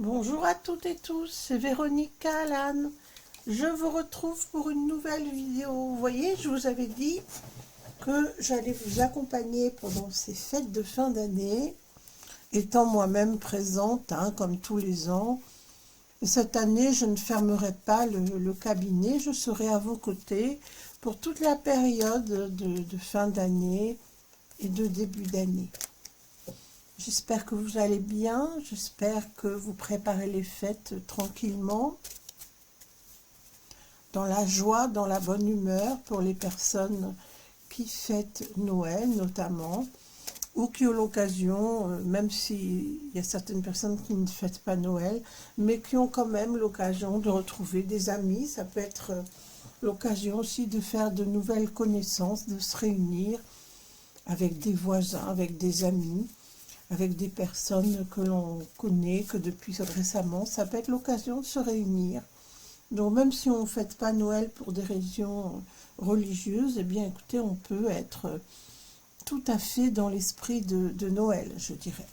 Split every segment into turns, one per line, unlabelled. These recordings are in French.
Bonjour à toutes et tous, c'est Véronique Cahalan. Je vous retrouve pour une nouvelle vidéo. Vous voyez, je vous avais dit que j'allais vous accompagner pendant ces fêtes de fin d'année, étant moi-même présente, comme tous les ans. Et cette année, je ne fermerai pas le cabinet, je serai à vos côtés pour toute la période de fin d'année et de début d'année. J'espère que vous allez bien, j'espère que vous préparez les fêtes tranquillement, dans la joie, dans la bonne humeur, pour les personnes qui fêtent Noël notamment, ou qui ont l'occasion, même s'il y a certaines personnes qui ne fêtent pas Noël, mais qui ont quand même l'occasion de retrouver des amis. Ça peut être l'occasion aussi de faire de nouvelles connaissances, de se réunir avec des voisins, avec des amis, avec des personnes que l'on connaît, que depuis récemment, ça peut être l'occasion de se réunir. Donc même si on ne fête pas Noël pour des raisons religieuses, eh bien écoutez, on peut être tout à fait dans l'esprit de Noël, je dirais.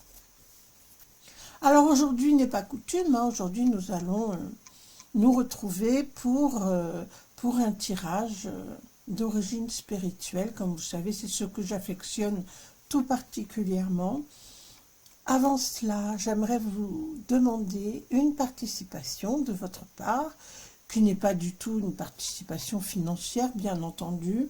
Alors aujourd'hui n'est pas coutume, aujourd'hui nous allons nous retrouver pour un tirage d'origine spirituelle. Comme vous savez, c'est ce que j'affectionne tout particulièrement. Avant cela, j'aimerais vous demander une participation de votre part, qui n'est pas du tout une participation financière, bien entendu.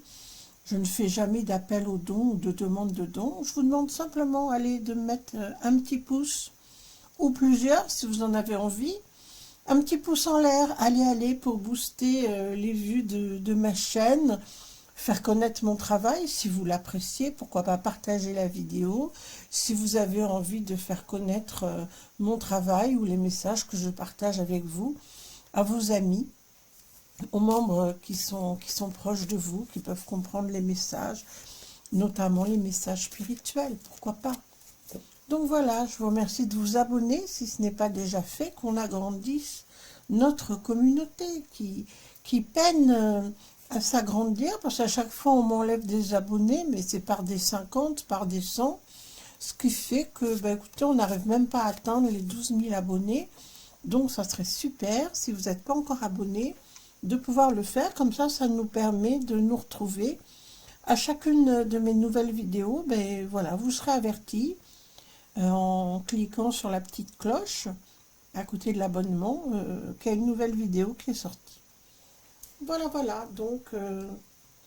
Je ne fais jamais d'appel aux dons ou de demande de dons. Je vous demande simplement de mettre un petit pouce, ou plusieurs, si vous en avez envie. Un petit pouce en l'air, allez, pour booster les vues de ma chaîne, faire connaître mon travail, si vous l'appréciez, pourquoi pas partager la vidéo, si vous avez envie de faire connaître mon travail ou les messages que je partage avec vous, à vos amis, aux membres qui sont proches de vous, qui peuvent comprendre les messages, notamment les messages spirituels, pourquoi pas. Donc voilà, je vous remercie de vous abonner, si ce n'est pas déjà fait, qu'on agrandisse notre communauté qui peine à s'agrandir, parce qu'à chaque fois on m'enlève des abonnés, mais c'est par des 50, par des 100, ce qui fait que, écoutez, on n'arrive même pas à atteindre les 12 000 abonnés, donc ça serait super, si vous n'êtes pas encore abonné, de pouvoir le faire, comme ça nous permet de nous retrouver à chacune de mes nouvelles vidéos. Voilà, vous serez avertis en cliquant sur la petite cloche à côté de l'abonnement qu'il y a une nouvelle vidéo qui est sortie. Voilà, donc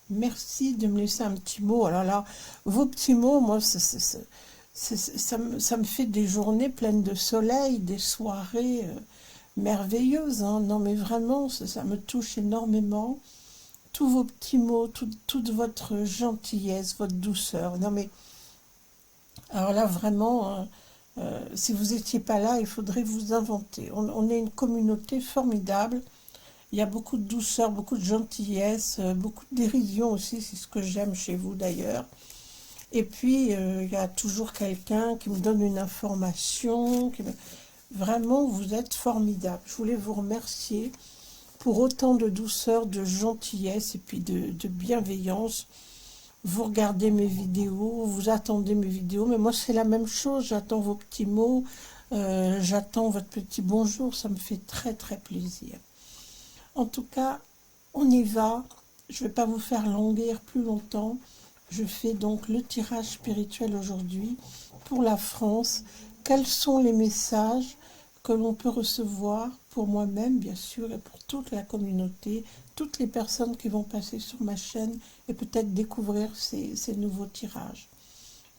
merci de me laisser un petit mot. Alors là, vos petits mots, moi, ça me fait des journées pleines de soleil, des soirées merveilleuses. Non, mais vraiment, ça me touche énormément. Tous vos petits mots, toute votre gentillesse, votre douceur. Non, mais alors là, vraiment, si vous n'étiez pas là, il faudrait vous inventer. On est une communauté formidable. Il y a beaucoup de douceur, beaucoup de gentillesse, beaucoup de dérision aussi, c'est ce que j'aime chez vous d'ailleurs. Et puis, il y a toujours quelqu'un qui me donne une information. Vraiment, vous êtes formidable. Je voulais vous remercier pour autant de douceur, de gentillesse et puis de bienveillance. Vous regardez mes vidéos, vous attendez mes vidéos, mais moi c'est la même chose, j'attends vos petits mots, j'attends votre petit bonjour, ça me fait très très plaisir. En tout cas, on y va, je ne vais pas vous faire languir plus longtemps, je fais donc le tirage spirituel aujourd'hui pour la France. Quels sont les messages que l'on peut recevoir pour moi-même, bien sûr, et pour toute la communauté, toutes les personnes qui vont passer sur ma chaîne et peut-être découvrir ces nouveaux tirages.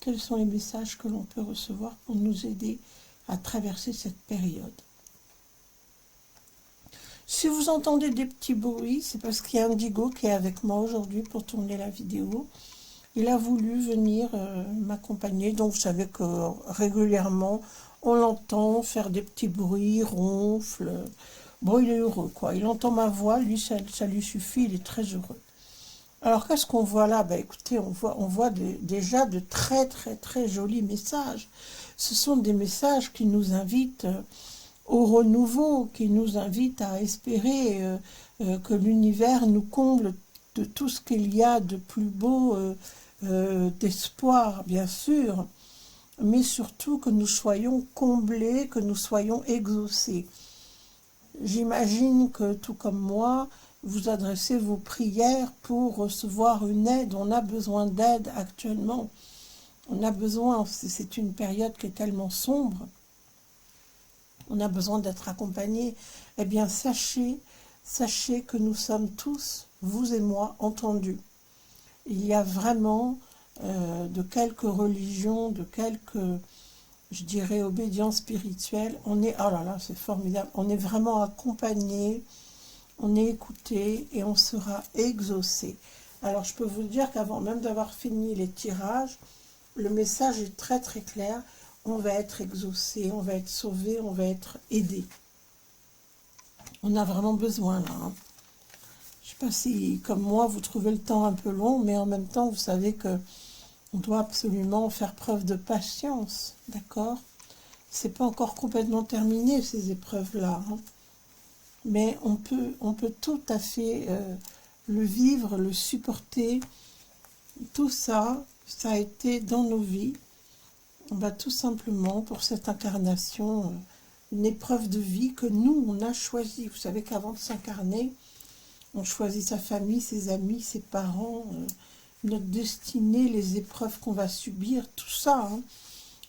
Quels sont les messages que l'on peut recevoir pour nous aider à traverser cette période? Si vous entendez des petits bruits, c'est parce qu'il y a Indigo qui est avec moi aujourd'hui pour tourner la vidéo. Il a voulu venir m'accompagner, donc vous savez que régulièrement, on l'entend faire des petits bruits, ronfle. Bon, il est heureux, quoi. Il entend ma voix, lui, ça lui suffit, il est très heureux. Alors, qu'est-ce qu'on voit là? Écoutez, on voit déjà de très, très, très jolis messages. Ce sont des messages qui nous invitent au renouveau, qui nous invitent à espérer que l'univers nous comble de tout ce qu'il y a de plus beau, d'espoir, bien sûr. mais surtout que nous soyons comblés, que nous soyons exaucés. J'imagine que, tout comme moi, vous adressez vos prières pour recevoir une aide. On a besoin d'aide actuellement. On a besoin, c'est une période qui est tellement sombre. On a besoin d'être accompagné. Eh bien, sachez que nous sommes tous, vous et moi, entendus. Il y a vraiment de quelques religions, de quelques, je dirais, obédiences spirituelles. On est, oh là là, c'est formidable. On est vraiment accompagné, on est écouté et on sera exaucé. Alors, je peux vous dire qu'avant même d'avoir fini les tirages, le message est très très clair. On va être exaucé, on va être sauvé, on va être aidé. On a vraiment besoin là. Hein. Je ne sais pas si, comme moi, vous trouvez le temps un peu long, mais en même temps, vous savez que on doit absolument faire preuve de patience, d'accord? C'est pas encore complètement terminé, ces épreuves-là. Hein. Mais on peut tout à fait le vivre, le supporter. Tout ça, ça a été dans nos vies. On va tout simplement, pour cette incarnation, une épreuve de vie que nous, on a choisie. Vous savez qu'avant de s'incarner, on choisit sa famille, ses amis, ses parents, notre destinée, les épreuves qu'on va subir, tout ça. Hein.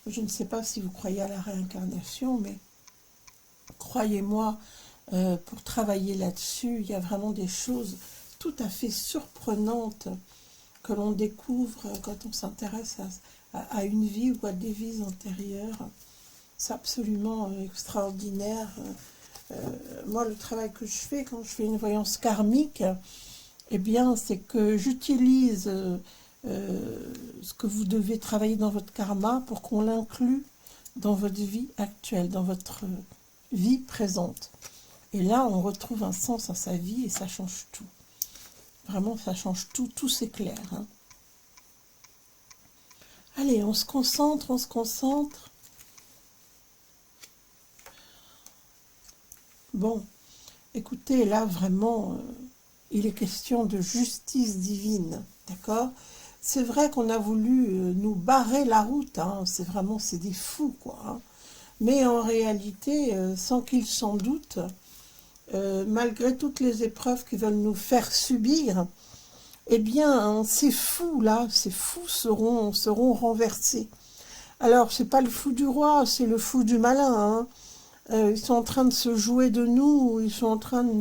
Je ne sais pas si vous croyez à la réincarnation, mais croyez-moi, pour travailler là-dessus, il y a vraiment des choses tout à fait surprenantes que l'on découvre quand on s'intéresse à une vie ou à des vies antérieures. C'est absolument extraordinaire. Moi, le travail que je fais quand je fais une voyance karmique, eh bien, c'est que j'utilise ce que vous devez travailler dans votre karma pour qu'on l'inclue dans votre vie actuelle, dans votre vie présente. Et là, on retrouve un sens à sa vie et ça change tout. Vraiment, ça change tout, tout s'éclaire. Hein. Allez, on se concentre, on se concentre. Bon, écoutez, là, vraiment, il est question de justice divine, d'accord? C'est vrai qu'on a voulu nous barrer la route, hein, c'est des fous, quoi. Hein. Mais en réalité, sans qu'ils s'en doutent, malgré toutes les épreuves qu'ils veulent nous faire subir, eh bien, ces fous-là, ces fous seront renversés. Alors, c'est pas le fou du roi, c'est le fou du malin. Hein. Ils sont en train de se jouer de nous, ils sont en train de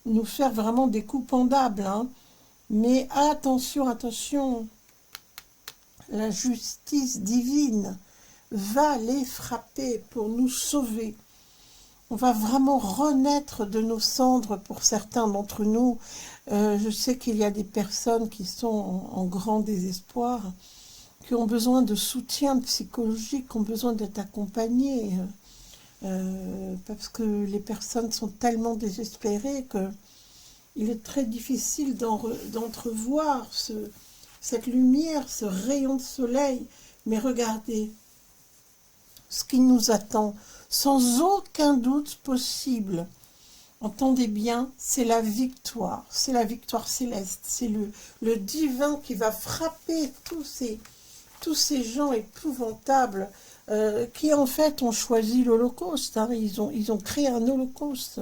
nous faire vraiment des coups pendables. Hein. Mais attention, attention, la justice divine va les frapper pour nous sauver. On va vraiment renaître de nos cendres pour certains d'entre nous. Je sais qu'il y a des personnes qui sont en grand désespoir, qui ont besoin de soutien psychologique, qui ont besoin d'être accompagnées, parce que les personnes sont tellement désespérées qu'il est très difficile d'entrevoir cette lumière, ce rayon de soleil. Mais regardez, ce qui nous attend, sans aucun doute possible. Entendez bien, c'est la victoire céleste, c'est le divin qui va frapper tous ces gens épouvantables qui en fait ont choisi l'Holocauste. Hein. Ils ont créé un Holocauste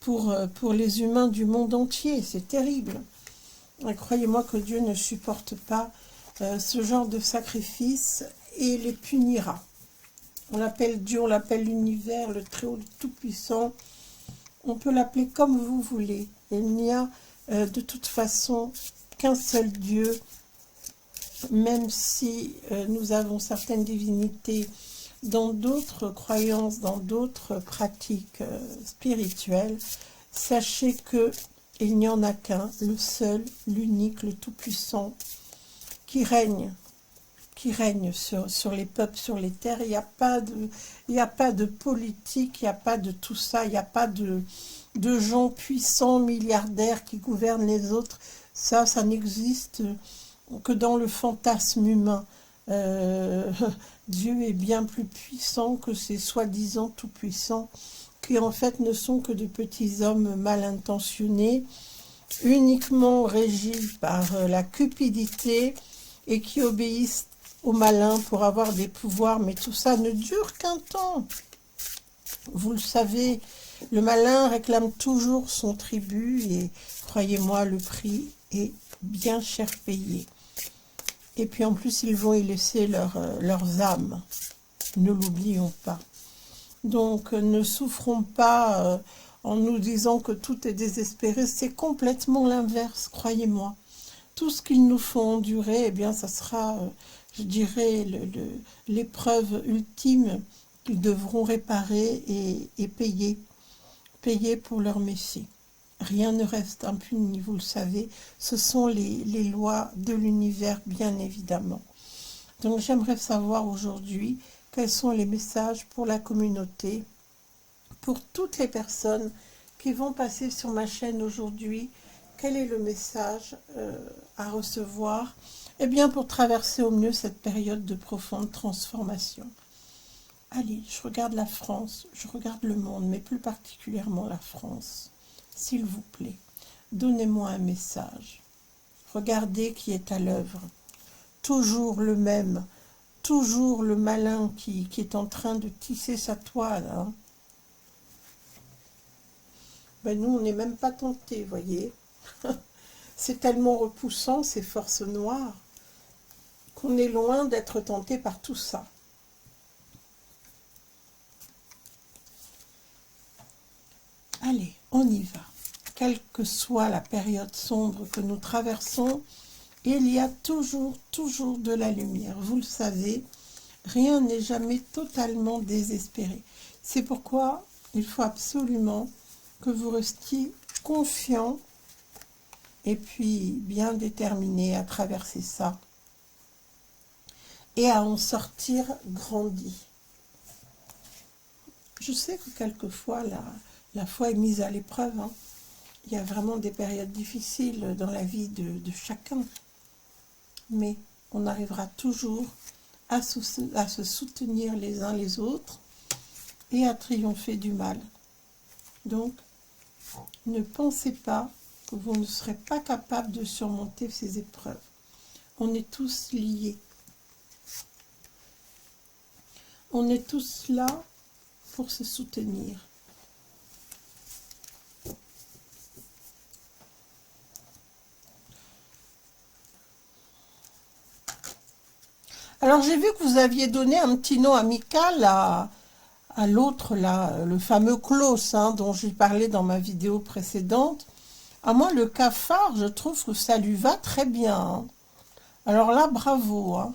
pour les humains du monde entier, c'est terrible. Croyez-moi que Dieu ne supporte pas ce genre de sacrifice et les punira. On l'appelle Dieu, on l'appelle l'univers, le Très-Haut, le Tout-Puissant. On peut l'appeler comme vous voulez. Il n'y a de toute façon qu'un seul Dieu, même si nous avons certaines divinités dans d'autres croyances, dans d'autres pratiques spirituelles. Sachez qu'il n'y en a qu'un, le seul, l'unique, le Tout-Puissant, qui règne sur les peuples, sur les terres. Il n'y a pas de politique, il n'y a pas de tout ça, il n'y a pas de gens puissants, milliardaires qui gouvernent les autres. Ça n'existe que dans le fantasme humain. Dieu est bien plus puissant que ces soi-disant tout-puissants, qui en fait ne sont que de petits hommes mal intentionnés, uniquement régis par la cupidité et qui obéissent aux malins pour avoir des pouvoirs, mais tout ça ne dure qu'un temps. Vous le savez, le malin réclame toujours son tribut et croyez-moi, le prix est bien cher payé. Et puis en plus, ils vont y laisser leurs âmes. Ne l'oublions pas. Donc, ne souffrons pas en nous disant que tout est désespéré. C'est complètement l'inverse, croyez-moi. Tout ce qu'ils nous font endurer, eh bien, ça sera, je dirais, l'épreuve ultime qu'ils devront réparer et payer. Payer pour leur méfait. Rien ne reste impuni, vous le savez. Ce sont les lois de l'univers, bien évidemment. Donc, j'aimerais savoir aujourd'hui quels sont les messages pour la communauté, pour toutes les personnes qui vont passer sur ma chaîne aujourd'hui. Quel est le message à recevoir? Eh bien, pour traverser au mieux cette période de profonde transformation. Allez, je regarde la France, je regarde le monde, mais plus particulièrement la France. S'il vous plaît, donnez-moi un message. Regardez qui est à l'œuvre. Toujours le même, toujours le malin qui est en train de tisser sa toile. Hein. Ben nous, on n'est même pas tentés, voyez. C'est tellement repoussant, ces forces noires, qu'on est loin d'être tenté par tout ça. Allez, on y va. Quelle que soit la période sombre que nous traversons, il y a toujours de la lumière. Vous le savez, rien n'est jamais totalement désespéré. C'est pourquoi il faut absolument que vous restiez confiants et puis bien déterminés à traverser ça et à en sortir grandi. Je sais que quelquefois la foi est mise à l'épreuve. Hein. Il y a vraiment des périodes difficiles dans la vie de chacun. Mais on arrivera toujours à se soutenir les uns les autres et à triompher du mal. Donc, ne pensez pas que vous ne serez pas capable de surmonter ces épreuves. On est tous liés. On est tous là pour se soutenir. Alors, j'ai vu que vous aviez donné un petit nom amical à l'autre, là, le fameux Klaus, hein, dont j'ai parlé dans ma vidéo précédente. À moi, le cafard, je trouve que ça lui va très bien. Hein. Alors là, bravo. Hein.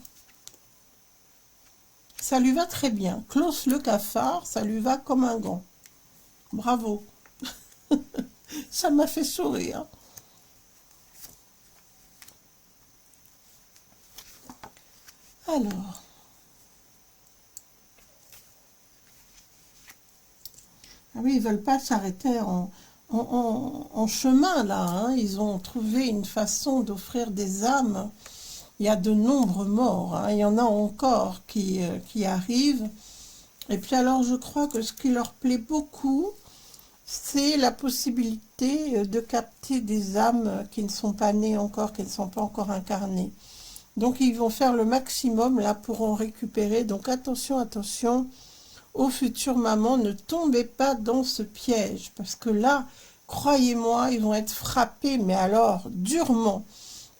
Ça lui va très bien. Klaus le cafard, ça lui va comme un gant. Bravo. Ça m'a fait sourire. Alors. Ah oui, ils ne veulent pas s'arrêter en chemin, là. Hein. Ils ont trouvé une façon d'offrir des âmes. Il y a de nombreux morts. Hein. Il y en a encore qui arrivent. Et puis alors, je crois que ce qui leur plaît beaucoup, c'est la possibilité de capter des âmes qui ne sont pas nées encore, qui ne sont pas encore incarnées. Donc, ils vont faire le maximum, là, pour en récupérer. Donc, attention, attention. Aux futures mamans, ne tombez pas dans ce piège, parce que là, croyez-moi, ils vont être frappés, mais alors, durement.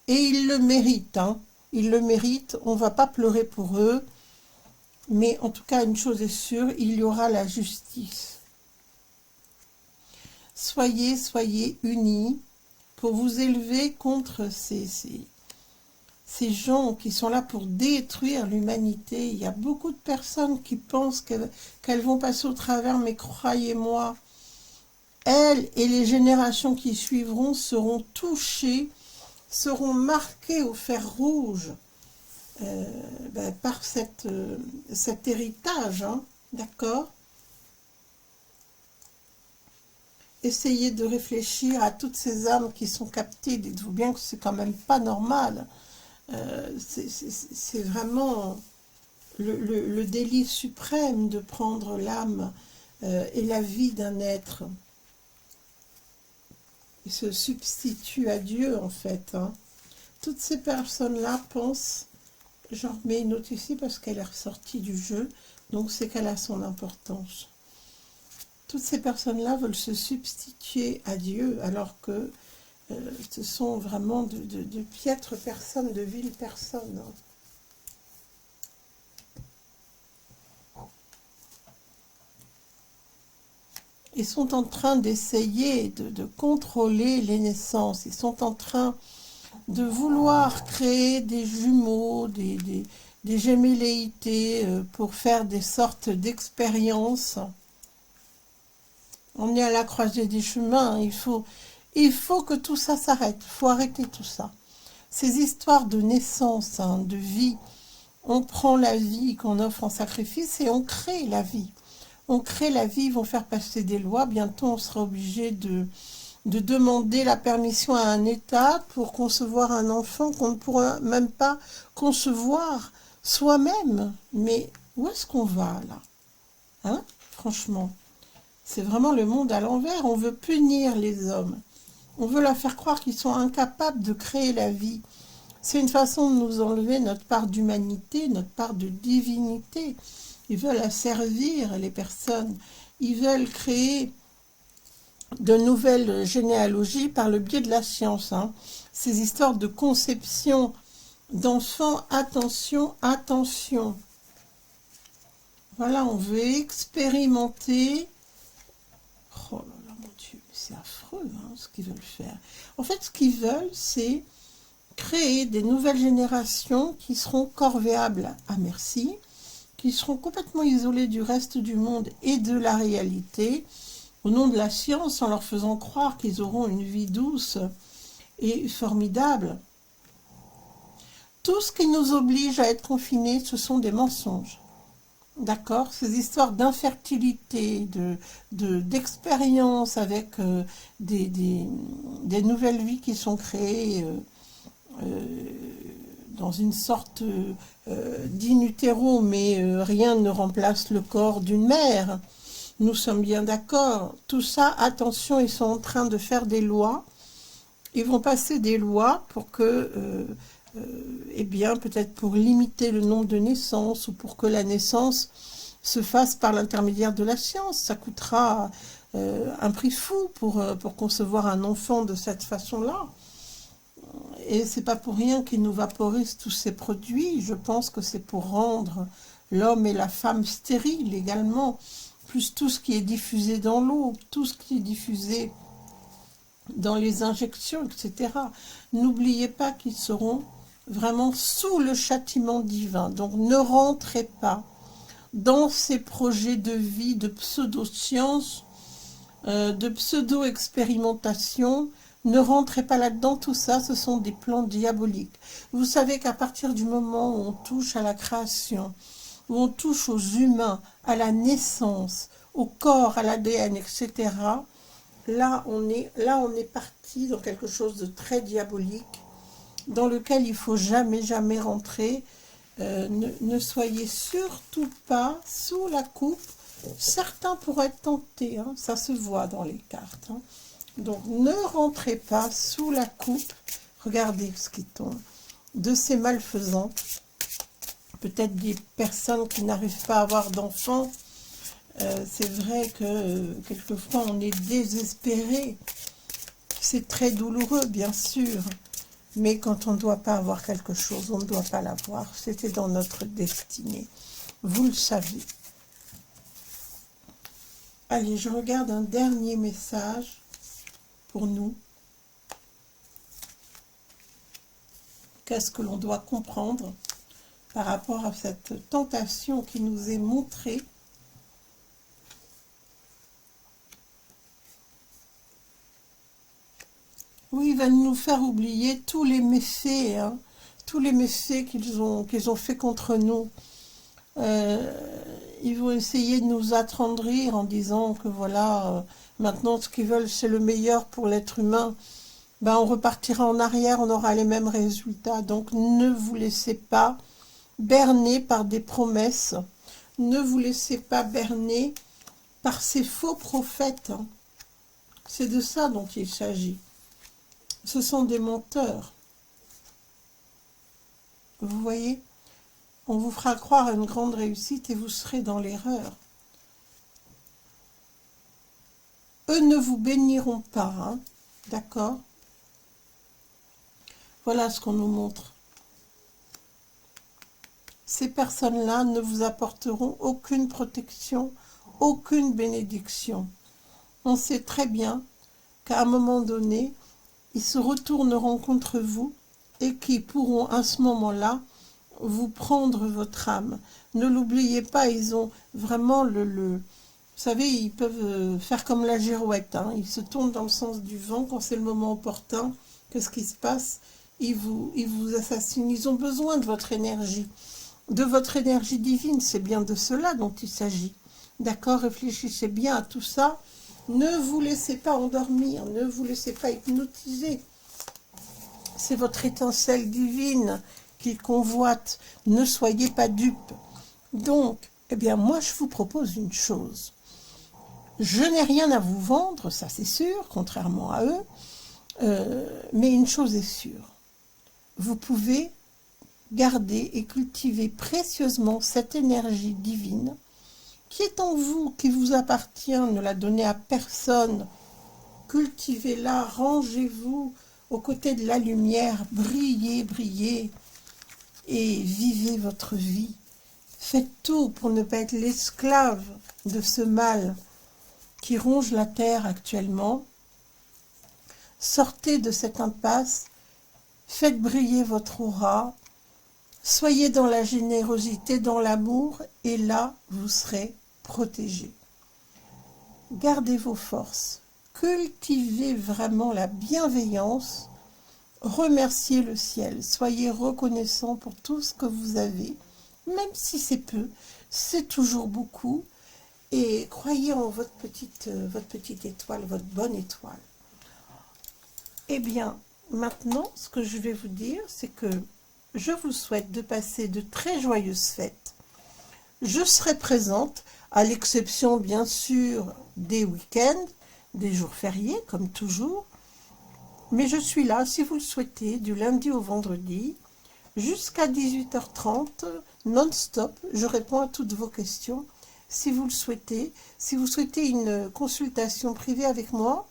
Et ils le méritent, hein. Ils le méritent, on ne va pas pleurer pour eux, mais en tout cas, une chose est sûre, il y aura la justice. Soyez unis pour vous élever contre ces gens qui sont là pour détruire l'humanité. Il y a beaucoup de personnes qui pensent qu'elles vont passer au travers, mais croyez-moi, elles et les générations qui suivront seront touchées, seront marquées au fer rouge par cet héritage, hein, d'accord? Essayez de réfléchir à toutes ces âmes qui sont captées. Dites-vous bien que c'est quand même pas normal. C'est vraiment le délit suprême de prendre l'âme et la vie d'un être. Il se substitue à Dieu, en fait. Hein. Toutes ces personnes-là pensent J'en remets une autre ici parce qu'elle est ressortie du jeu, donc c'est qu'elle a son importance. Toutes ces personnes-là veulent se substituer à Dieu, alors que ce sont vraiment de piètres personnes, de viles personnes. Ils sont en train d'essayer de contrôler les naissances. Ils sont en train de vouloir créer des jumeaux, des gémelléités pour faire des sortes d'expériences. On est à la croisée des chemins. Il faut que tout ça s'arrête. Il faut arrêter tout ça. Ces histoires de naissance, hein, de vie, on prend la vie qu'on offre en sacrifice et on crée la vie. On crée la vie, ils vont faire passer des lois. Bientôt, on sera obligé de demander la permission à un État pour concevoir un enfant qu'on ne pourra même pas concevoir soi-même. Mais où est-ce qu'on va, là? Hein? Franchement, c'est vraiment le monde à l'envers. On veut punir les hommes. On veut leur faire croire qu'ils sont incapables de créer la vie. C'est une façon de nous enlever notre part d'humanité, notre part de divinité. Ils veulent asservir les personnes. Ils veulent créer de nouvelles généalogies par le biais de la science. Hein. Ces histoires de conception d'enfants, attention, attention. Voilà, on veut expérimenter. Oh là là, mon Dieu, c'est affreux hein, ce qu'ils veulent faire. En fait, ce qu'ils veulent, c'est créer des nouvelles générations qui seront corvéables à merci, qui seront complètement isolés du reste du monde et de la réalité, au nom de la science, en leur faisant croire qu'ils auront une vie douce et formidable. Tout ce qui nous oblige à être confinés, ce sont des mensonges. D'accord? Ces histoires d'infertilité, d'expérience avec des nouvelles vies qui sont créées dans une sorte d'in utero, mais rien ne remplace le corps d'une mère. Nous sommes bien d'accord. Tout ça, attention, ils sont en train de faire des lois. Ils vont passer des lois pour que, eh bien, peut-être pour limiter le nombre de naissances ou pour que la naissance se fasse par l'intermédiaire de la science. Ça coûtera un prix fou pour concevoir un enfant de cette façon-là. Et c'est pas pour rien qu'ils nous vaporisent tous ces produits. Je pense que c'est pour rendre l'homme et la femme stériles également, plus tout ce qui est diffusé dans l'eau, tout ce qui est diffusé dans les injections, etc. N'oubliez pas qu'ils seront vraiment sous le châtiment divin. Donc ne rentrez pas dans ces projets de vie, de pseudo-science, de pseudo-expérimentation. Ne rentrez pas là-dedans, tout ça, ce sont des plans diaboliques. Vous savez qu'à partir du moment où on touche à la création, où on touche aux humains, à la naissance, au corps, à l'ADN, etc., là on est parti dans quelque chose de très diabolique, dans lequel il faut jamais, jamais rentrer. Ne soyez surtout pas sous la coupe. Certains pourraient être tentés, hein, ça se voit dans les cartes. Hein. Donc ne rentrez pas sous la coupe, regardez ce qui tombe, de ces malfaisants, peut-être des personnes qui n'arrivent pas à avoir d'enfants. C'est vrai que quelquefois on est désespéré, c'est très douloureux bien sûr, mais quand on ne doit pas avoir quelque chose, on ne doit pas l'avoir, c'était dans notre destinée, vous le savez. Allez, je regarde un dernier message pour nous. Qu'est-ce que l'on doit comprendre par rapport à cette tentation qui nous est montrée? Oui, il va nous faire oublier tous les méfaits, hein, tous les méfaits qu'ils ont fait contre nous. Ils vont essayer de nous attendrir en disant que voilà, maintenant ce qu'ils veulent c'est le meilleur pour l'être humain. Ben, on repartira en arrière, on aura les mêmes résultats. Donc ne vous laissez pas berner par des promesses. Ne vous laissez pas berner par ces faux prophètes. Hein. C'est de ça dont il s'agit. Ce sont des menteurs. Vous voyez? On vous fera croire à une grande réussite et vous serez dans l'erreur. Eux ne vous béniront pas, hein, d'accord? Voilà ce qu'on nous montre. Ces personnes-là ne vous apporteront aucune protection, aucune bénédiction. On sait très bien qu'à un moment donné, ils se retourneront contre vous et qu'ils pourront à ce moment-là vous prendre votre âme. Ne l'oubliez pas, ils ont vraiment vous savez, ils peuvent faire comme la girouette, hein. Ils se tournent dans le sens du vent quand c'est le moment opportun. Qu'est-ce qui se passe? Ils vous assassinent. Ils ont besoin de votre énergie divine. C'est bien de cela dont il s'agit. D'accord? Réfléchissez bien à tout ça. Ne vous laissez pas endormir, ne vous laissez pas hypnotiser. C'est votre étincelle divine qu'ils convoitent. Ne soyez pas dupes. Donc, eh bien, moi, je vous propose une chose. Je n'ai rien à vous vendre, ça c'est sûr, contrairement à eux, mais une chose est sûre. Vous pouvez garder et cultiver précieusement cette énergie divine qui est en vous, qui vous appartient, ne la donnez à personne. Cultivez-la, rangez-vous aux côtés de la lumière, brillez, brillez et vivez votre vie. Faites tout pour ne pas être l'esclave de ce mal qui ronge la terre actuellement. Sortez de cette impasse, faites briller votre aura, soyez dans la générosité, dans l'amour, et là, vous serez protégés. Gardez vos forces, cultivez vraiment la bienveillance, remerciez le ciel, soyez reconnaissants pour tout ce que vous avez, même si c'est peu, c'est toujours beaucoup, et croyez en votre petite étoile, votre bonne étoile. Eh bien, maintenant, ce que je vais vous dire, c'est que je vous souhaite de passer de très joyeuses fêtes. Je serai présente, à l'exception bien sûr des week-ends, des jours fériés, comme toujours. Mais je suis là, si vous le souhaitez, du lundi au vendredi, jusqu'à 18h30, non-stop. Je réponds à toutes vos questions, si vous le souhaitez. Si vous souhaitez une consultation privée avec moi,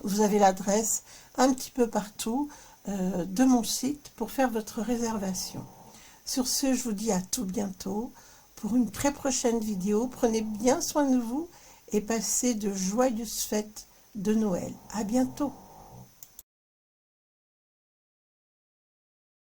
vous avez l'adresse un petit peu partout de mon site pour faire votre réservation. Sur ce, je vous dis à tout bientôt pour une très prochaine vidéo. Prenez bien soin de vous et passez de joyeuses fêtes de Noël. À bientôt.